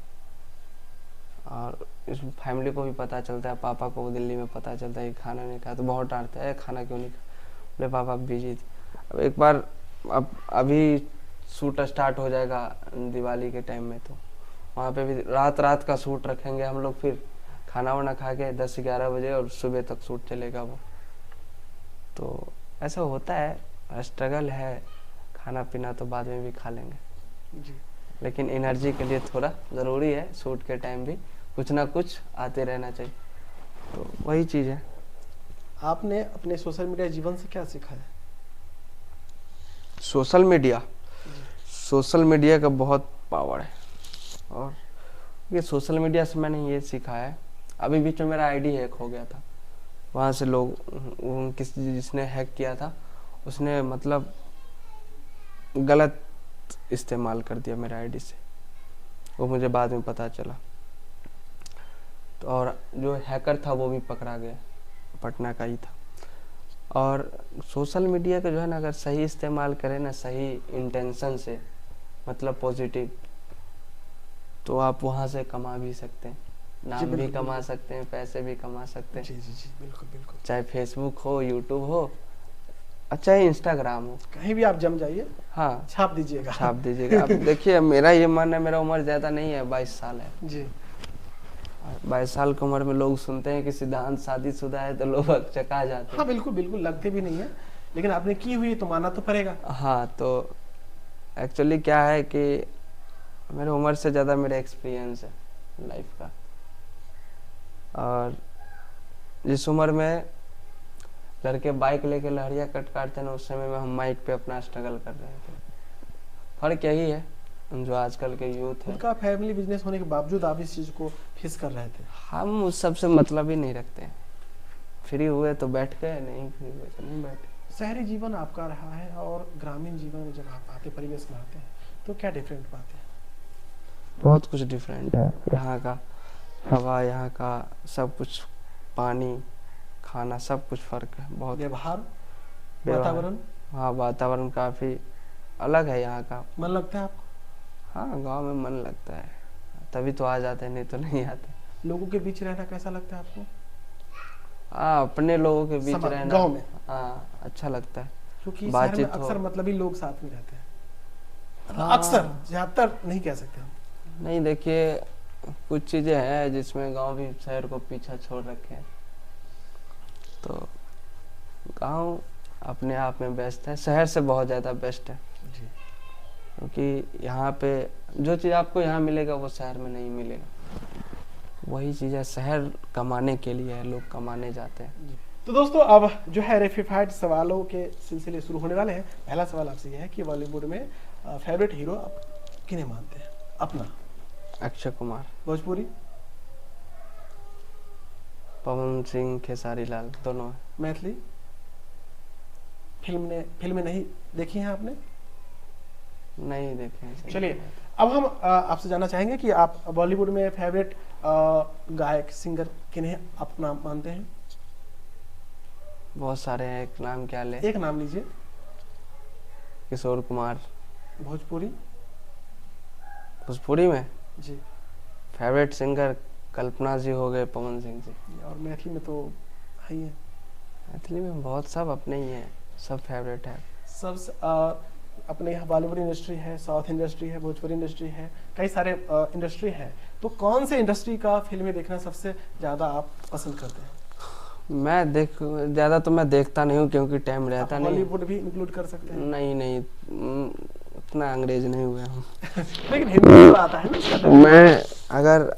और इस फैमिली को भी पता चलता है, पापा को दिल्ली में पता चलता है कि खाना नहीं खाया तो बहुत डांटता है, खाना क्यों नहीं खाया, बोले पापा बिजी थे। अब एक बार, अब अभी शूट स्टार्ट हो जाएगा दिवाली के टाइम में, तो वहाँ पे भी रात रात का शूट रखेंगे हम लोग, फिर खाना वाना खा के 10-11 बजे और सुबह तक शूट चलेगा वो। तो ऐसा होता है, स्ट्रगल है, खाना पीना तो बाद में भी खा लेंगे जी। लेकिन एनर्जी के लिए थोड़ा ज़रूरी है, शूट के टाइम भी कुछ ना कुछ आते रहना चाहिए। तो वही चीज़ है। आपने अपने सोशल मीडिया जीवन से क्या सीखा है? सोशल मीडिया का बहुत पावर है। और ये सोशल मीडिया से मैंने ये सीखा है, अभी बीच में मेरा आईडी हैक हो गया था, वहाँ से लोग जिसने हैक किया था उसने मतलब गलत इस्तेमाल कर दिया मेरे आईडी से, वो मुझे बाद में पता चला। तो और जो हैकर था वो भी पकड़ा गया, पटना का ही था। और सोशल मीडिया का जो है ना, अगर सही इस्तेमाल करें ना, सही इंटेंशन से, मतलब पॉजिटिव, तो आप वहाँ से कमा भी सकते हैं, नाम भी बिल्कुल, कमा सकते हैं, पैसे भी कमा सकते हैं। जी जी जी, बिल्कुल बिल्कुल। चाहे फेसबुक हो, यूट्यूब हो, चाहे इंस्टाग्राम हो, कहीं भी आप जम जाइए, हाँ छाप दीजिएगा। छाप दीजिएगा। अब देखिए मेरा ये मानना है, मेरा उम्र ज़्यादा नहीं है, 22 साल है। जी 22 साल की उम्र में लोग सुनते हैं कि सिद्धांत शादीशुदा है तो लोग चका जाते हाँ हैं। बिल्कुल बिल्कुल, लगते भी नहीं है, लेकिन आपने की हुई तो मानना तो पड़ेगा। हाँ, तो एक्चुअली क्या है कि मेरे उम्र से ज़्यादा मेरा एक्सपीरियंस है लाइफ का। और जिस उम्र में लड़के बाइक लेके लहरिया कट काटते हैं ना, उस समय में हम माइक पे अपना स्ट्रगल कर रहे थे। फर्क यही है, जो आजकल के यूथ है, उनका फैमिली बिजनेस होने के बावजूद आप इस चीज को फेस कर रहे थे। हम उस सब से मतलब ही नहीं रखते हैं। फ्री हुए तो बैठ गए, नहीं फ्री हुए तो नहीं बैठे। शहरी जीवन आपका रहा है और ग्रामीण जीवन में जब आप आते, परिवेश में आते हैं, तो क्या डिफरेंट पाते हैं? बहुत कुछ डिफरेंट है। यहाँ का हवा, यहाँ का सब कुछ, पानी, खाना, सब कुछ फ़र्क है बहुत। व्यवहार, व्यवहार, वातावरण, हाँ वातावरण काफ़ी अलग है यहाँ का। मन लगता है आपको? हाँ, गांव में मन लगता है, तभी तो आ जाते हैं, नहीं तो नहीं आते। लोगों के बीच रहना कैसा लगता है आपको? हाँ, अपने लोगों के बीच रहना, गांव में, हाँ अच्छा लगता है। क्योंकि शहर में बातचीत हो, अक्सर मतलबी लोग साथ में रहते हैं। हाँ। अक्सर, ज्यादातर नहीं कह सकते हम। नहीं देखिए, कुछ चीज़ें हैं जिसमें गांव भी शहर को पीछा छोड़ रखे हैं। तो गांव अपने आप में बेस्ट है, शहर से बहुत ज़्यादा बेस्ट है। जी क्योंकि यहाँ पे जो चीज़ आपको यहाँ मिलेगा वो शहर में नहीं मिलेगा। वही चीज़ है, शहर कमाने के लिए है, लोग कमाने जाते हैं। तो दोस्तों, अब जो है रेफिफाइड सवालों के सिलसिले शुरू होने वाले हैं। पहला सवाल आपसे यह है कि बॉलीवुड में फेवरेट हीरो आप किन्हें मानते हैं अपना? अक्षय कुमार, भोजपुरी, पवन सिंह, खेसारी लाल, दोनों है। मैथिली, फिल्में नहीं देखी हैं आपने? नहीं देखे हैं। चलिए, अब हम आपसे जानना चाहेंगे कि आप बॉलीवुड में फेवरेट गायक, सिंगर किन्हें अपना मानते हैं? बहुत सारे हैं, एक नाम क्या ले? एक नाम लीजिए। किशोर कुमार। भोजपुरी? भोजपुरी में जी। फेवरेट सिंगर कल्पना जी हो गए, पवन सिंह जी। और मैथिली में तो है ही है। मैथिली में बहुत, सब अपने ही हैं, सब फेवरेट है। सब अपने यहाँ बॉलीवुड इंडस्ट्री है, साउथ इंडस्ट्री है, भोजपुरी इंडस्ट्री है, कई सारे इंडस्ट्री है। तो कौन से इंडस्ट्री का फिल्में देखना सबसे ज़्यादा आप पसंद करते हैं? ज़्यादा तो मैं देखता नहीं हूँ, क्योंकि टाइम रहता नहीं। बॉलीवुड भी इंक्लूड कर सकते हैं? नहीं नहीं, उतना अंग्रेज नहीं हुए हम। लेकिन हिंदी तो आता है ना। मैं अगर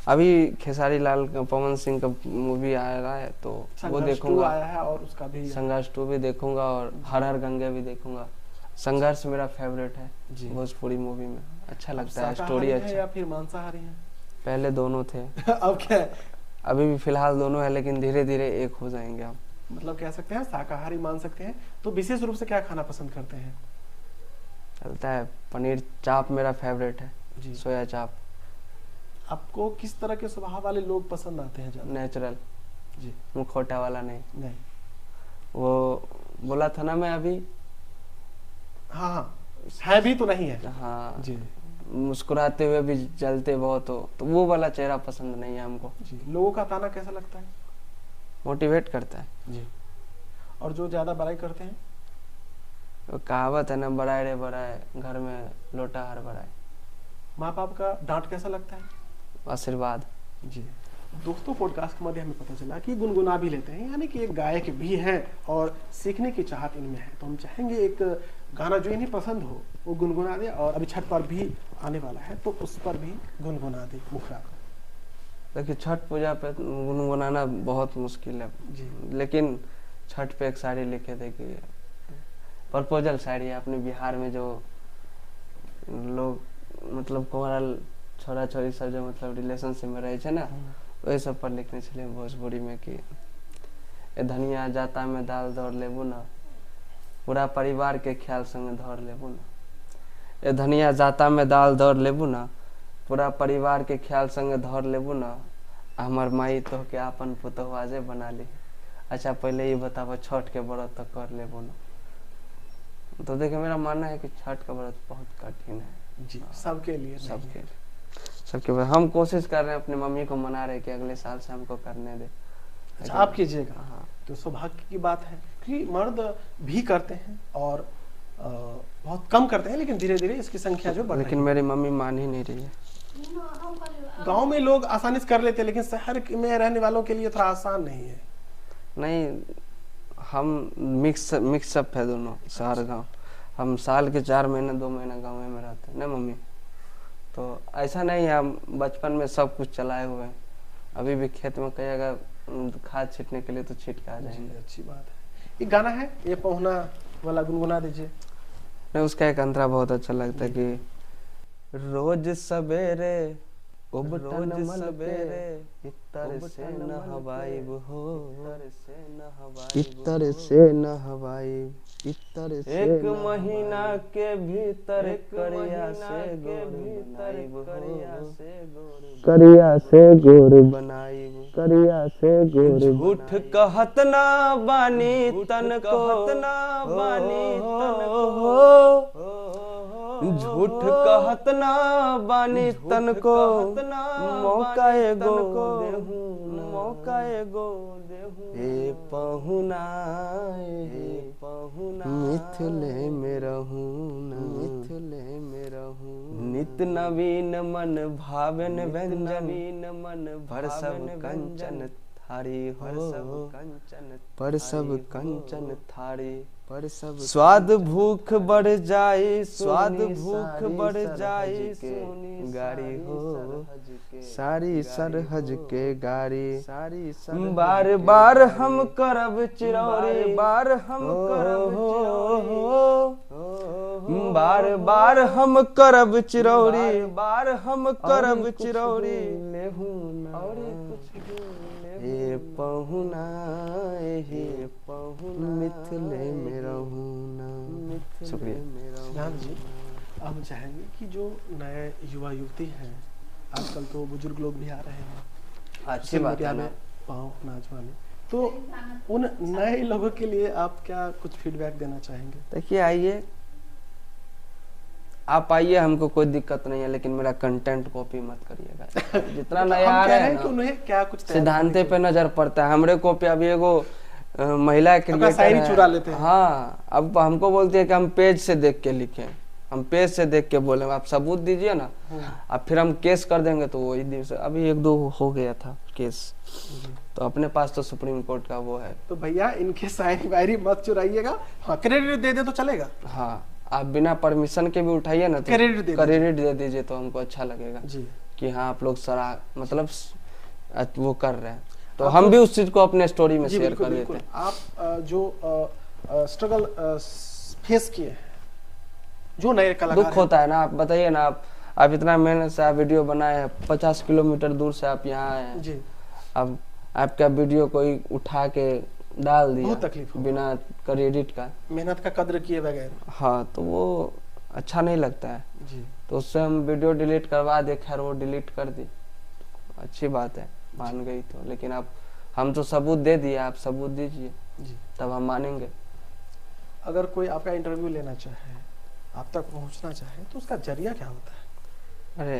अभी खेसारी लाल का, पवन सिंह का मूवी आ रहा है तो वो देखूंगा। आया है और उसका भी संघर्ष 2 भी देखूंगा, और हर हर गंगे भी देखूंगा। संघर्ष मेरा फेवरेट है जी। भोजपुरी मूवी में, अच्छा लगता है, शाकाहारी स्टोरी है अच्छा। या फिर मांसाहारी है? पहले दोनों थे। अब क्या है? अभी भी फिलहाल दोनों है, लेकिन धीरे धीरे एक हो जाएंगे आप। मतलब कह सकते हैं शाकाहारी मान सकते हैं। तो विशेष रूप से क्या खाना पसंद करते हैं? चलता है पनीर चाप, मेरा फेवरेट है जी। सोया चाप। आपको किस तरह के स्वभाव वाले लोग पसंद आते हैं ज्यादा? नेचुरल जी। मुखौटा वाला नहीं। नहीं। वो बोला था ना मैं अभी, हाँ हाँ, है भी तो नहीं है। हाँ जी। मुस्कुराते हुए भी जलते बहुत हो, तो वो वाला चेहरा पसंद नहीं है हमको। जी। लोगों का ताना कैसा लगता है? मोटिवेट करता है। जी। और जो ज्यादा बड़ाई करते हैं? वो कहावत है ना, बड़ाए रे बड़ाए, घर में लोटा हर बड़ाए। माँ बाप का डांट कैसा लगता है? आशीर्वाद। जी। दोस्तों, पॉडकास्ट के माध्यम हमें पता चला कि गुनगुना भी लेते हैं, यानी कि एक गायक भी हैं और सीखने की चाहत इनमें है। तो हम चाहेंगे एक गाना जो इन्हें पसंद हो वो गुनगुना दे, और अभी छठ पर भी आने वाला है तो उस पर भी गुनगुना दे मुखड़ा। देखिए, छठ पूजा पे गुनगुनाना बहुत मुश्किल है जी। लेकिन छठ पे एक शायरी लिखे थे कि प्रपोजल शायरी है अपने बिहार में, जो लोग मतलब कुमारल छोरा छोरी सब जो मतलब रिलेशनशिप में रहे ना, वही सब पर लिखने चले भोजपुरी में कि ए धनिया जाता में दाल दौड़ लेबू ना, पूरा परिवार के ख्याल संग धर लेबू ना, ए धनिया जाता में दाल धर लेबू ना, पूरा परिवार के ख्याल संगे धर लेबू ना, हमार माई तो के अपन पुतवाजे बना ली। अच्छा पहले ये बताओ छठ के व्रत तो कर लेबू ना। तो देखिए मेरा मानना है कि छठ का व्रत बहुत कठिन है जी, सबके लिए सबके लिए। हम कोशिश कर रहे हैं, अपनी मम्मी को मना रहे कि अगले साल से हमको करने दे। अच्छा आप कीजिएगा। हाँ, तो सौभाग्य की बात है कि मर्द भी करते हैं और बहुत कम करते हैं, लेकिन धीरे धीरे इसकी संख्या जो बढ़ रही है। लेकिन मेरी मम्मी मान ही नहीं रही है। गांव में लोग आसानी से कर लेते हैं, लेकिन शहर में रहने वालों के लिए थोड़ा आसान नहीं है। नहीं, हम मिक्सअप है दोनों, शहर गांव। हम साल के 4 महीने 2 महीना गाँव में रहते हैं ना मम्मी। तो ऐसा नहीं है, हम बचपन में सब कुछ चलाए हुए हैं। अभी भी खेत में कहीं अगर खाद छींटने के लिए तो छींट के आ जाएंगे। अच्छी बात है। एक गाना है ये पहुना वाला, गुनगुना दीजिए। नहीं, उसका एक अंतरा बहुत अच्छा लगता है कि रोज सवेरे उबटन मलबेरे इत्तर से नहवाइब हो, इत्तर से नहवाइब, इत्तर से एक महीना के भीतर करिया से गोर बनाइब, करिया से गोर। झूठ कहत ना बानी तन को, झूठ कहत ना बानी तन को, मौका एगो देहूं, हे पहुना मिथिले में रहूं ना, मिथिले में रहूं। नित नवीन मन भावन व्यंजन, भर सब कंचन थारी हो, पर सब कंचन थारी, पर सब स्वाद भूख बढ़ जाए, स्वाद भूख बढ़ जाए, सोनी गाड़ी हो, सारी सरहज के गाड़ी, सारी बार बार हम करब चिरौरी, बार हम करब बार बार हम करब चिरौरी, बार हम करब चिरौरी, लेहू ना हे पहुना, हे पहुना मिथिले में रहूना। शुक्रिया जी। हम चाहेंगे कि जो नए युवा युवती हैं, आजकल तो बुजुर्ग लोग भी आ रहे हैं, अच्छी बात है ना, पाँव नाच वाले, तो उन नए लोगों के लिए आप क्या कुछ फीडबैक देना चाहेंगे? देखिए आइए, आप आइए, हमको कोई दिक्कत नहीं है, लेकिन मेरा कंटेंट कॉपी मत करिएगा। जितना नया आ रहा है कि उन्हें क्या कुछ सिद्धांत पे नजर पड़ता है। हमरे कॉपी अभी एगो महिला क्रिएटर है, चुरा लेते हैं। हाँ, अब हमको बोलते हैं कि हम पेज से देख के लिखें, हम पेज से देख के बोले, आप सबूत दीजिए ना, अब फिर हम केस कर देंगे। तो वही दिवस अभी 1-2 हो गया था केस, तो अपने पास तो सुप्रीम कोर्ट का वो है। तो भैया इनके शायरी वायरी मत चुराइएगा। हाँ, क्रेडिट दे दे तो चलेगा। हाँ, आप बिना परमिशन के भी उठाइए ना, तो क्रेडिट दे दीजिए तो हमको अच्छा लगेगा जी, कि हाँ आप लोग सारा मतलब वो कर रहे हैं, तो हम भी उस चीज को अपने स्टोरी में शेयर कर देते हैं। आप जो स्ट्रगल फेस किए हैं, जो नए कलाकार दुख होता है ना, आप बताइए ना, आप इतना मेहनत से आप वीडियो बनाए हैं, 50 किलोमीटर दूर से आप यहाँ आए हैं जी, अब आपका वीडियो कोई उठा के डाल दिया, बहुत तकलीफ बिना क्रेडिट का, मेहनत का कद्र किए बगैर। हाँ, तो वो अच्छा नहीं लगता है जी। तो उससे हम वीडियो डिलीट करवा दे, खैर वो डिलीट कर दी, अच्छी बात है, मान गई तो। लेकिन आप, हम तो सबूत दे दिए, आप सबूत दीजिए तब हम मानेंगे। अगर कोई आपका इंटरव्यू लेना चाहे, आप तक पहुंचना चाहे, तो उसका जरिया क्या होता है? अरे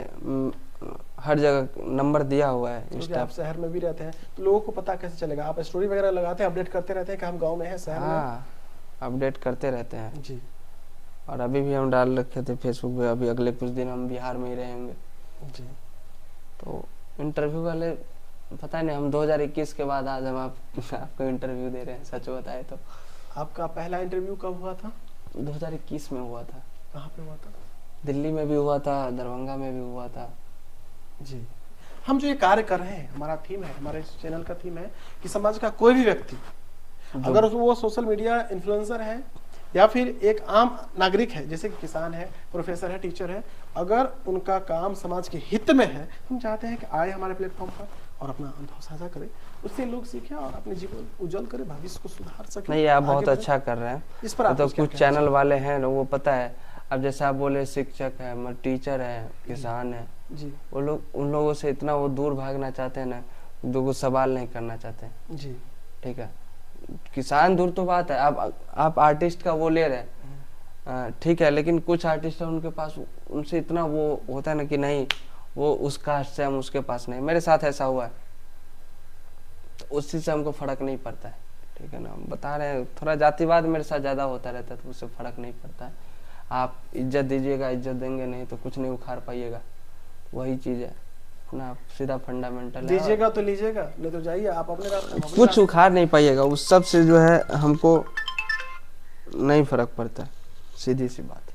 हर जगह नंबर दिया हुआ है। तो आप शहर में भी रहते हैं, तो लोगों को पता कैसे चलेगा? आप स्टोरी वगैरह लगाते हैं, अपडेट करते रहते हैं कि हम गांव में हैं, शहर में? अपडेट करते रहते हैं जी। और अभी भी हम डाल रखे थे फेसबुक पे, अभी अगले कुछ दिन हम बिहार में ही रहेंगे जी। तो इंटरव्यू वाले पता नहीं, हम 2021 के बाद आज हम आपको इंटरव्यू दे रहे हैं, सच बताए तो। आपका पहला इंटरव्यू कब हुआ था? 2021 में हुआ था। कहाँ पे हुआ था? दिल्ली में भी हुआ था, दरभंगा में भी हुआ था जी। हम जो ये कार्य कर रहे हैं, हमारा थीम है, हमारे चैनल का थीम है कि समाज का कोई भी व्यक्ति, अगर वो सोशल मीडिया इन्फ्लुएंसर है या फिर एक आम नागरिक है, जैसे कि किसान है, प्रोफेसर है, टीचर है, अगर उनका काम समाज के हित में है, हम चाहते हैं कि आए हमारे प्लेटफॉर्म पर और अपना अनुभव साझा करें, उससे लोग सीखें और अपने जीवन उज्जवल करें, भविष्य को सुधार सकें। नहीं, आप बहुत अच्छा कर रहे हैं। इस पर तो कुछ चैनल वाले हैं, वो पता है अब जैसे आप बोले शिक्षक है, मतलब टीचर है, किसान है, जी वो लोग उन लोगों से इतना वो दूर भागना चाहते हैं ना, दो को सवाल नहीं करना चाहते। जी ठीक है, किसान दूर तो बात है, आप आर्टिस्ट का वो ले रहे, ठीक है, लेकिन कुछ आर्टिस्ट है उनके पास, उनसे इतना वो होता है ना कि नहीं वो उस कास्ट से, हम उसके पास नहीं। मेरे साथ ऐसा हुआ है, तो उस चीज से हमको फर्क नहीं पड़ता है। ठीक है ना, हम बता रहे हैं, थोड़ा जातिवाद मेरे साथ ज्यादा होता रहता है, तो उससे फर्क नहीं पड़ता है। आप इज्जत दीजिएगा, इज्जत देंगे नहीं तो कुछ नहीं उखाड़ पाइएगा, वही चीज है ना, सीधा फंडामेंटल है। दीजिएगा तो लीजिएगा, नहीं तो जाइए आप अपने रास्ते, कुछ उखाड़ नहीं पाइएगा, उस सब से जो है हमको नहीं फर्क पड़ता, सीधी सी बात।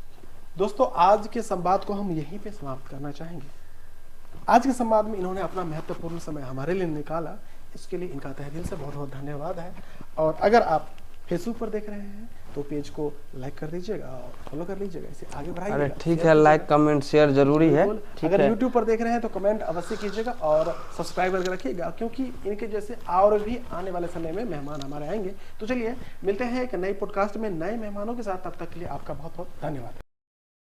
दोस्तों आज के संवाद को हम यहीं पे समाप्त करना चाहेंगे। आज के संवाद में इन्होंने अपना महत्वपूर्ण समय हमारे लिए निकाला, इसके लिए इनका तहे दिल से बहुत बहुत धन्यवाद है। और अगर आप फेसबुक पर देख रहे हैं तो पेज को लाइक कर दीजिएगा और फॉलो कर लीजिएगा, इसे आगे बढ़ाइएगा। अरे ठीक है, लाइक कमेंट शेयर जरूरी है। अगर यूट्यूब पर देख रहे हैं तो कमेंट अवश्य कीजिएगा और सब्सक्राइब करके रखिएगा, क्योंकि इनके जैसे और भी आने वाले समय में मेहमान हमारे आएंगे। तो चलिए मिलते हैं एक नई पॉडकास्ट में नए मेहमानों के साथ, तब तक के लिए आपका बहुत बहुत धन्यवाद।